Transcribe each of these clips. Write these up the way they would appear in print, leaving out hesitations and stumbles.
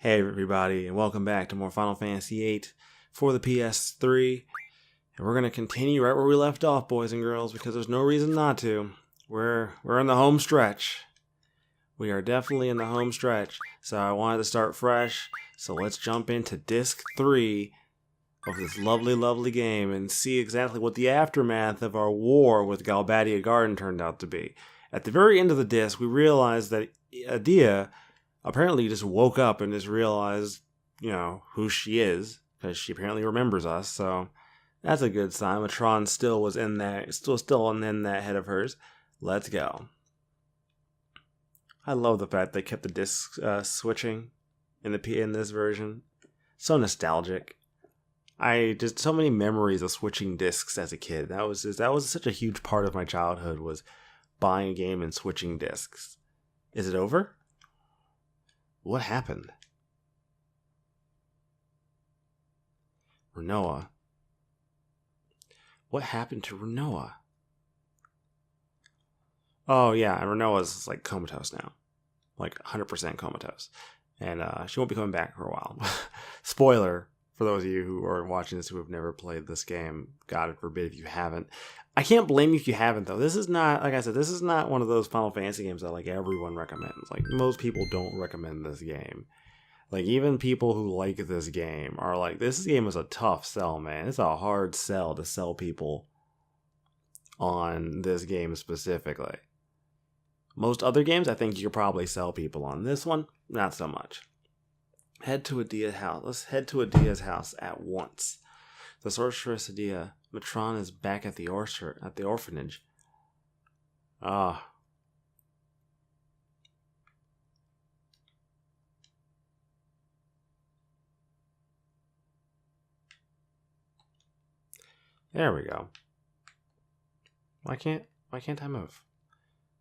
Hey everybody, and welcome back to more Final Fantasy VIII for the PS3. And we're going to continue right where we left off, boys and girls, because there's no reason not to. We're in the home stretch. We are definitely in the home stretch. So I wanted to start fresh. So let's jump into Disc 3 of this lovely, lovely game and see exactly what the aftermath of our war with Galbadia Garden turned out to be. At the very end of the disc, we realized that Adia apparently just woke up and just realized, who she is, because she apparently remembers us, so that's a good sign. Matron still was in that, still in that head of hers. Let's go. I love the fact they kept the disc switching in this version. So nostalgic. So many memories of switching discs as a kid. That was such a huge part of my childhood, was buying a game and switching discs. Is it over? What happened? Renoa. What happened to Renoa? Oh yeah, and Renoa's like comatose now. Like 100% comatose. And she won't be coming back for a while. Spoiler, for those of you who are watching this who have never played this game. God forbid if you haven't. I can't blame you if you haven't, though. This is not, like I said, this is not one of those Final Fantasy games that like everyone recommends. Like, most people don't recommend this game. Like, even people who like this game are like, this game is a tough sell, man. It's a hard sell to sell people on this game specifically. Most other games, I think you could probably sell people on. This one, not so much. Head to Adia's house. Let's head to Adia's house at once. The sorceress Adia. Matron is back at the orphanage. Ah. There we go. Why can't I move?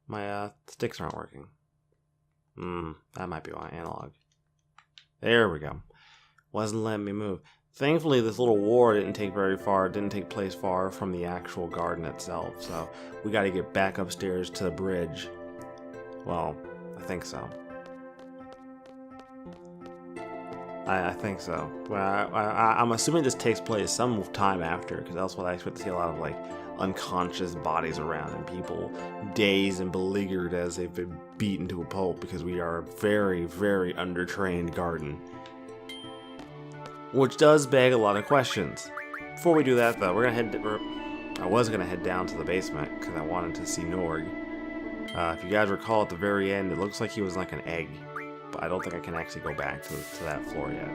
My sticks aren't working. That might be why. Analog. There we go. Wasn't letting me move. Thankfully, this little war didn't take place far from the actual garden itself, so we gotta get back upstairs to the bridge. Well, I think so. I think so. Well, I'm assuming this takes place some time after, because that's what I expect to see a lot of, like, unconscious bodies around and people dazed and beleaguered as they've been beaten to a pulp, because we are a very, very undertrained garden. Which does beg a lot of questions. Before we do that, though, I was gonna head down to the basement because I wanted to see Norg. If you guys recall, at the very end, it looks like he was like an egg, but I don't think I can actually go back to that floor yet.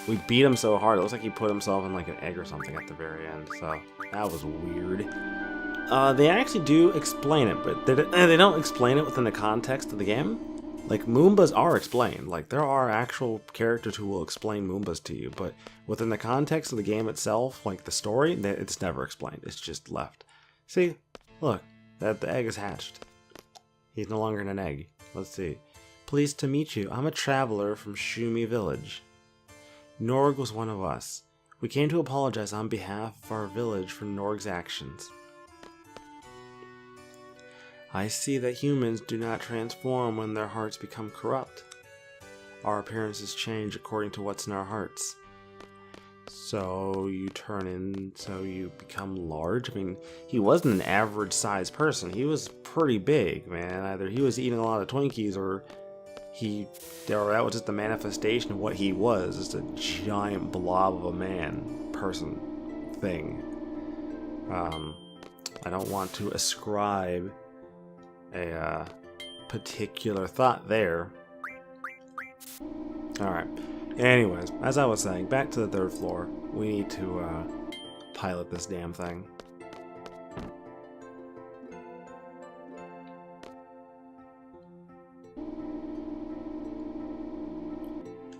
We beat him so hard, it looks like he put himself in like an egg or something at the very end, so that was weird. They actually do explain it, but they don't explain it within the context of the game. Like, Moombas are explained. Like, there are actual characters who will explain Moombas to you, but within the context of the game itself, like the story, it's never explained. It's just left. See? Look, the egg is hatched. He's no longer an egg. Let's see. Pleased to meet you. I'm a traveler from Shumi Village. Norg was one of us. We came to apologize on behalf of our village for Norg's actions. I see that humans do not transform when their hearts become corrupt. Our appearances change according to what's in our hearts. So you become large? I mean, he wasn't an average sized person. He was pretty big, man. Either he was eating a lot of Twinkies or that was just the manifestation of what he was. Just a giant blob of a man, person, thing. I don't want to ascribe a particular thought there. Alright. Anyways, as I was saying, back to the third floor. We need to pilot this damn thing.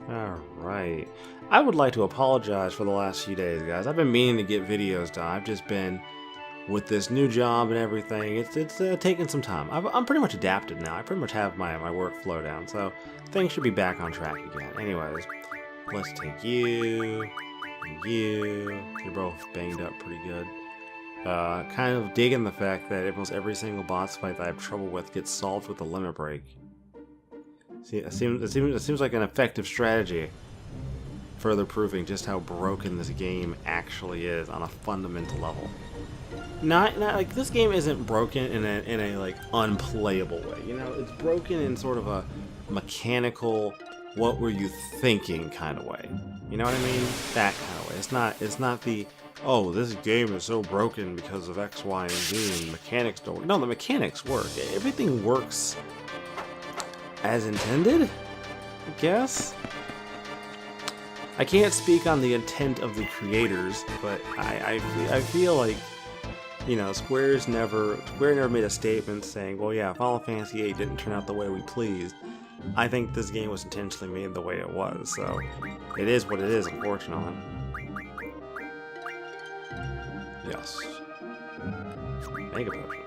Alright. I would like to apologize for the last few days, guys. I've been meaning to get videos done. I've just been with this new job and everything. It's taken some time. I'm pretty much adapted now. I pretty much have my workflow down, so things should be back on track again. Anyways, let's take you and you. You're both banged up pretty good. Kind of digging the fact that almost every single boss fight that I have trouble with gets solved with a limit break. See, it seems like an effective strategy, further proving just how broken this game actually is on a fundamental level. Not like this game isn't broken in a like unplayable way. You know, it's broken in sort of a mechanical, what were you thinking kind of way. You know what I mean? That kind of way. It's not the, oh, this game is so broken because of X, Y, and Z and mechanics don't work. No, the mechanics work. Everything works as intended, I guess. I can't speak on the intent of the creators, but I feel like, you know, Square never made a statement saying, well, yeah, Final Fantasy VIII didn't turn out the way we pleased. I think this game was intentionally made the way it was, so it is what it is, unfortunately. Yes. Mega Potion.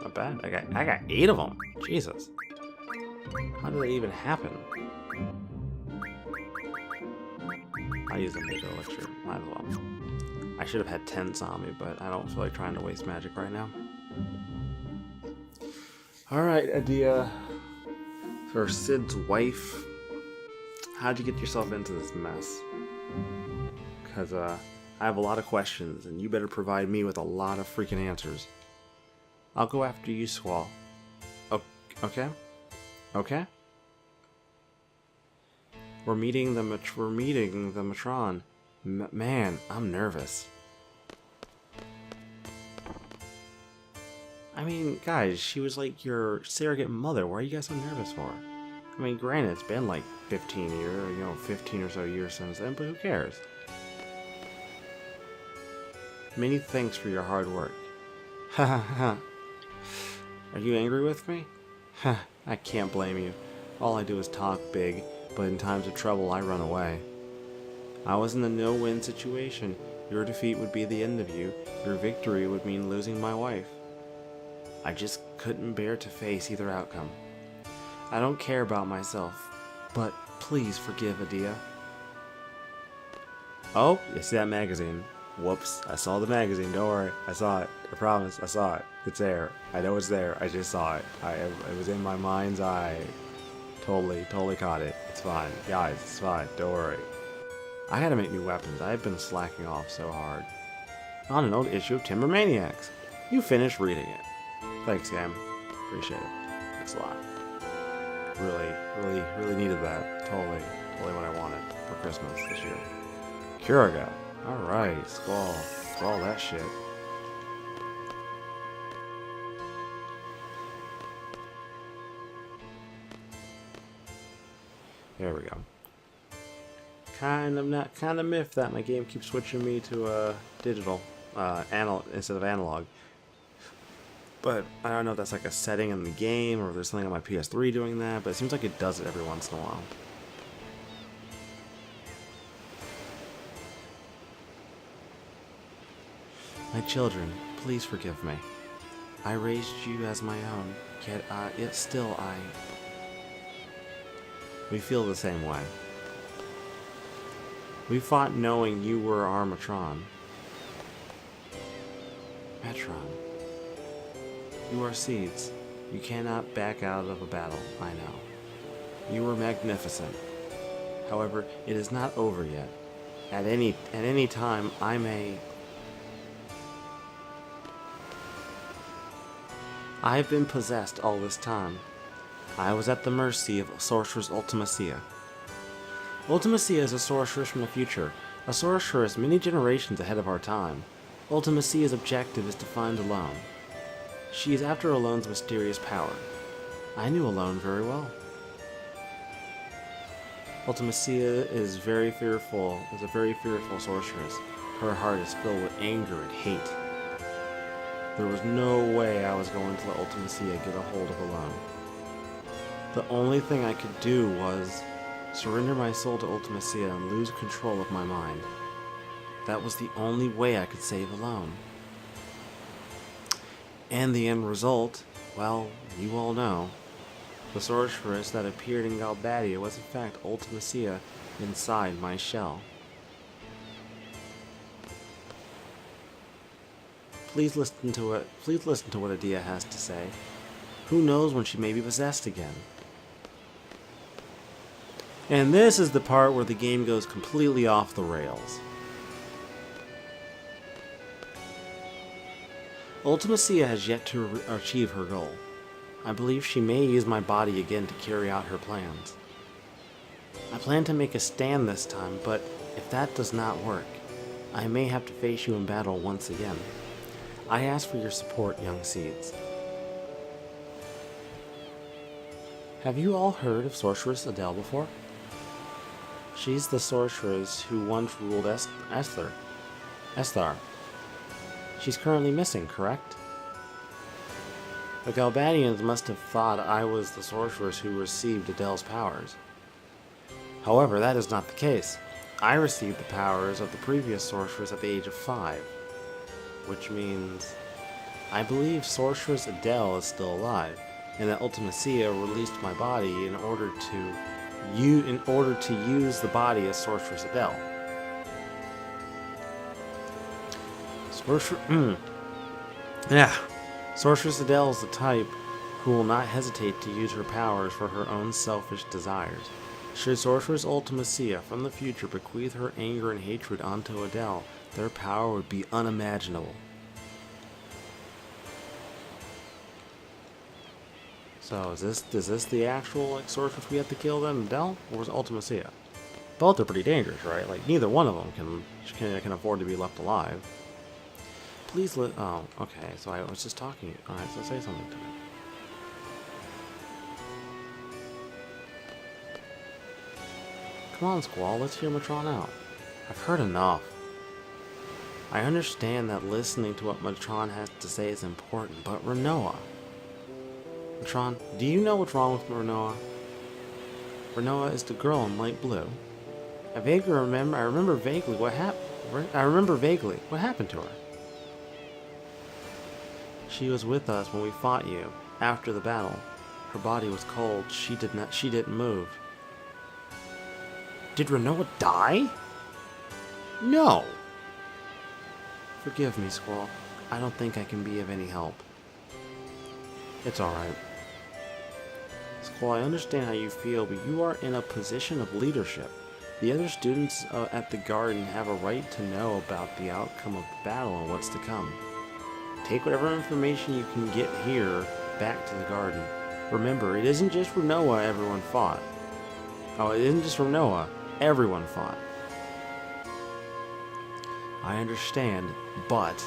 Not bad. I got 8 of them. Jesus. How did that even happen? I use the Mega Elixir. Might as well. I should have had 10 on me, but I don't feel like trying to waste magic right now. Alright, Adia. For Sid's wife. How'd you get yourself into this mess? Because, I have a lot of questions, and you better provide me with a lot of freaking answers. I'll go after you, Squall. Okay? Okay? We're meeting the Matron. Man, I'm nervous. I mean, guys, she was like your surrogate mother. Why are you guys so nervous for? I mean, granted, it's been like 15 or so years since then, but who cares? Many thanks for your hard work. Ha ha ha. Are you angry with me? Ha, I can't blame you. All I do is talk big, but in times of trouble, I run away. I was in a no-win situation. Your defeat would be the end of you. Your victory would mean losing my wife. I just couldn't bear to face either outcome. I don't care about myself, but please forgive Adia. Oh, you see that magazine. Whoops, I saw the magazine, don't worry. I saw it. I promise, I saw it. It's there. I know it's there. I just saw it. It was in my mind's eye. Totally caught it. It's fine. Guys, it's fine. Don't worry. I gotta make new weapons. I've been slacking off so hard. On an old issue of Timber Maniacs. You finished reading it. Thanks, Cam. Appreciate it. Thanks a lot. Really needed that. Totally what I wanted for Christmas this year. Kuraga. Alright, Squall. Squall that shit. There we go. Kind of miffed that my game keeps switching me to digital instead of analog. But I don't know if that's like a setting in the game or if there's something on my PS3 doing that, but it seems like it does it every once in a while. My children, please forgive me. I raised you as my own, yet still we feel the same way. We fought knowing you were our Matron. Metron. You are seeds. You cannot back out of a battle, I know. You were magnificent. However, it is not over yet. At any time, I have been possessed all this time. I was at the mercy of Sorceress Ultimacia. Ultimacia is a sorceress from the future, a sorceress many generations ahead of our time. Ultimacia's objective is to find Alone. She is after Alone's mysterious power. I knew Alone very well. Ultimacia is a very fearful sorceress. Her heart is filled with anger and hate. There was no way I was going to let Ultimacia get a hold of Alone. The only thing I could do was surrender my soul to Ultimacia and lose control of my mind. That was the only way I could save Alone. And the end result, well, you all know. The sorceress that appeared in Galbadia was in fact Ultimacia inside my shell. Please listen to what Adia has to say. Who knows when she may be possessed again? And this is the part where the game goes completely off the rails. Ultimacia has yet to achieve her goal. I believe she may use my body again to carry out her plans. I plan to make a stand this time, but if that does not work, I may have to face you in battle once again. I ask for your support, young seeds. Have you all heard of Sorceress Adele before? She's the sorceress who once ruled Esthar. She's currently missing, correct? The Galbadians must have thought I was the sorceress who received Adele's powers. However, that is not the case. I received the powers of the previous sorceress at the age of 5. Which means I believe Sorceress Adele is still alive, and that Ultimacia released my body in order to use the body as Sorceress Adele. Sorceress Adele is the type who will not hesitate to use her powers for her own selfish desires. Should Sorceress Ultimacia from the future bequeath her anger and hatred onto Adele, their power would be unimaginable. So is this the actual sorceress we have to kill then, Adele, or is it Ultimacia? Both are pretty dangerous, right? Like neither one of them can afford to be left alive. Please oh, okay. So I was just talking. All right, so say something to me. Come on, Squall. Let's hear Matron out. I've heard enough. I understand that listening to what Matron has to say is important, but Rinoa. Matron, do you know what's wrong with Rinoa? Rinoa is the girl in light blue. I remember vaguely what happened to her. She was with us when we fought you. After the battle, her body was cold. She didn't move. Did Rinoa die? No. Forgive me, Squall. I don't think I can be of any help. It's alright. Squall, I understand how you feel, but you are in a position of leadership. The other students at the garden have a right to know about the outcome of the battle and what's to come. Take whatever information you can get here back to the garden. Remember, it isn't just Rinoa everyone fought. Oh, it isn't just Rinoa. Everyone fought. I understand, but,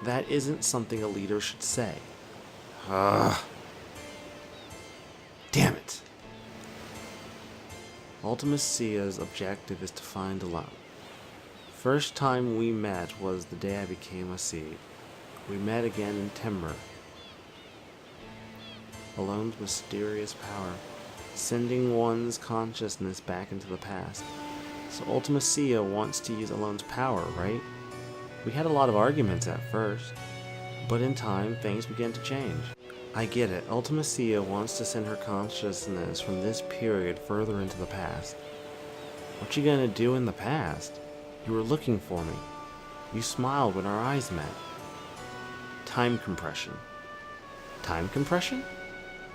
that isn't something a leader should say. Damn it. Ultimacia's objective is to find Alone. First time we met was the day I became a seed. We met again in Timber. Alone's mysterious power, sending one's consciousness back into the past. So Ultimacia wants to use Alone's power, right? We had a lot of arguments at first, but in time, things began to change. I get it. Ultimacia wants to send her consciousness from this period further into the past. What you gonna do in the past? You were looking for me. You smiled when our eyes met. Time compression. Time compression?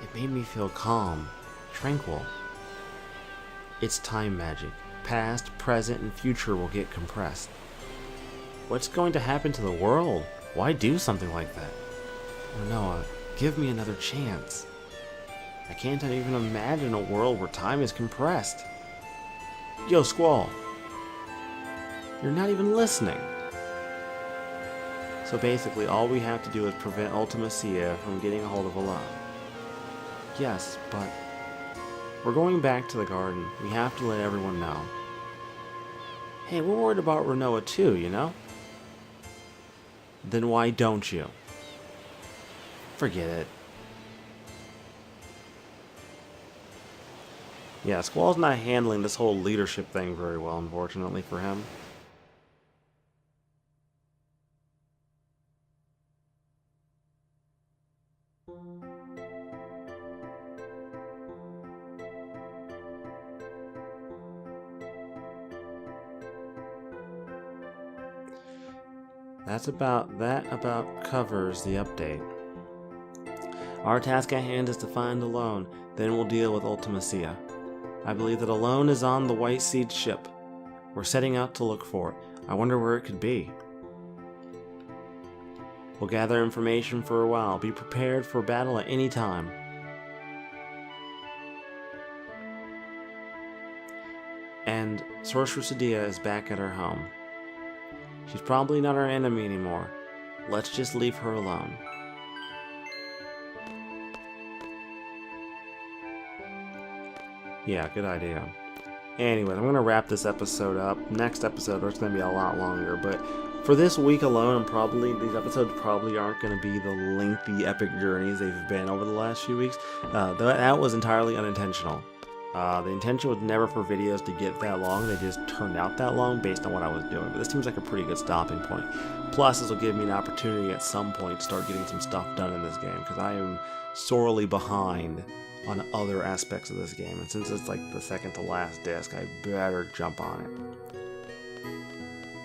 It made me feel calm, tranquil. It's time magic. Past, present, and future will get compressed. What's going to happen to the world? Why do something like that? Rinoa, give me another chance. I can't even imagine a world where time is compressed. Yo, Squall. You're not even listening. So basically, all we have to do is prevent Ultimacia from getting a hold of Alone. Yes, but we're going back to the garden. We have to let everyone know. Hey, we're worried about Rinoa too, you know? Then why don't you? Forget it. Yeah, Squall's not handling this whole leadership thing very well, unfortunately for him. that about covers the update. Our task at hand is to find Alone, then we'll deal with Ultimacia. I believe that Alone is on the White Seed ship. We're setting out to look for it. I wonder where it could be. We'll gather information for a while. Be prepared for battle at any time. And Sorceress Adia is back at her home. She's probably not our enemy anymore. Let's just leave her alone. Yeah, good idea. Anyways, I'm going to wrap this episode up. Next episode, it's going to be a lot longer, but for this week alone, these episodes probably aren't going to be the lengthy epic journeys they've been over the last few weeks. That was entirely unintentional. The intention was never for videos to get that long. They just turned out that long based on what I was doing. But this seems like a pretty good stopping point. Plus, this will give me an opportunity at some point to start getting some stuff done in this game, because I am sorely behind on other aspects of this game. And since it's like the second to last disc, I better jump on it.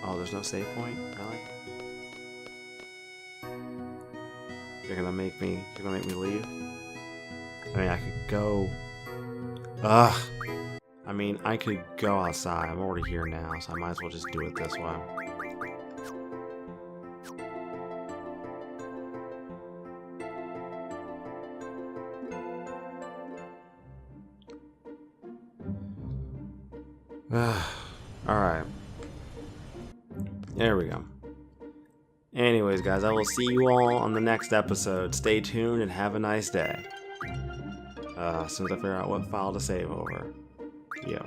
Oh, there's no save point? Really? You're gonna make me leave? I mean, I could go... Ugh! I mean, I could go outside. I'm already here now, so I might as well just do it this way. Alright. There we go. Anyways, guys, I will see you all on the next episode. Stay tuned and have a nice day. As soon as I figure out what file to save over. Yeah.